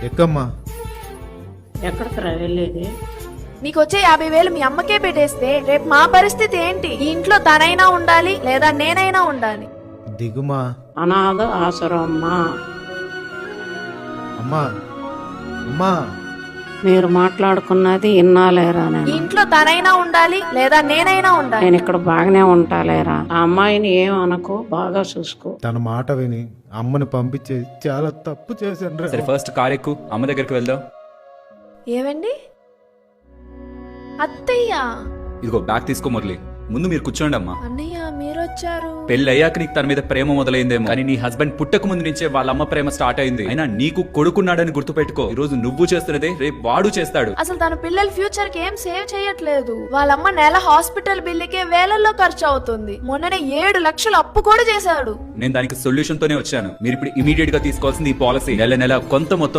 ఎక్కమ్మా. ఎక్కడికి రా వెళ్ళేది? నీకొచ్చే 50,000 మీ అమ్మకే పెట్టేస్తే రేపు మా పరిస్థితి ఏంటి? ఈ ఇంట్లో తనైనా ఉండాలి లేదా నేనైనా ఉండాలి. దిగుమా. అనాథ ఆశ్రమమ్మా. అమ్మా అమ్మా. మీరు మాట్లాడుకున్నది ఇన్నాలేరా? ఈ నేను ఇంట్లో తనైనా ఉండాలి లేదా నేనైనా ఉండాలి. నేను ఇక్కడ బాగానే ఉంటాలేరా. ఆ అమ్మాయిని ఏం అనకు, బాగా చూసుకో. తన మాట విని అమ్మని పంపించే చాలా తప్పు చేశాను. సరే ఫస్ట్ కార్ ఎక్కు, అమ్మ దగ్గరికి వెళ్దాం. ఏవండి అత్తయ్య? ఇదిగో బ్యాగ్ తీసుకో మురళి, ముందు మీరు కూర్చోండి అమ్మా. అన్నయ్య మీరొచ్చారు. పెళ్లి అయ్యాక నీకు తన మీద ప్రేమ మొదలైందేమో, కానీ నీ హస్బెండ్ పుట్టక ముందు నుంచే వాళ్ళ అమ్మ ప్రేమ స్టార్ట్ అయింది. అయినా నీకు కొడుకున్నాడని గుర్తుపెట్టుకో, ఈ రోజు నువ్వు చేస్తున్నదే రేపు వాడు చేస్తాడు. అసలు తన పిల్లల ఫ్యూచర్ కి ఏం సేవ్ చేయట్లేదు. వాళ్ళమ్మ నెల హాస్పిటల్ బిల్లుకే వేలల్లో ఖర్చు అవుతుంది. మొన్ననే 7 లక్షలు అప్పు కూడా చేశాడు. నేను దానికి సొల్యూషన్ తోనే వచ్చాను. మీరు ఇప్పుడు ఇమీడియట్ గా తీసుకోవాల్సింది ఈ పాలసీ. నెల నెల కొంత మొత్తం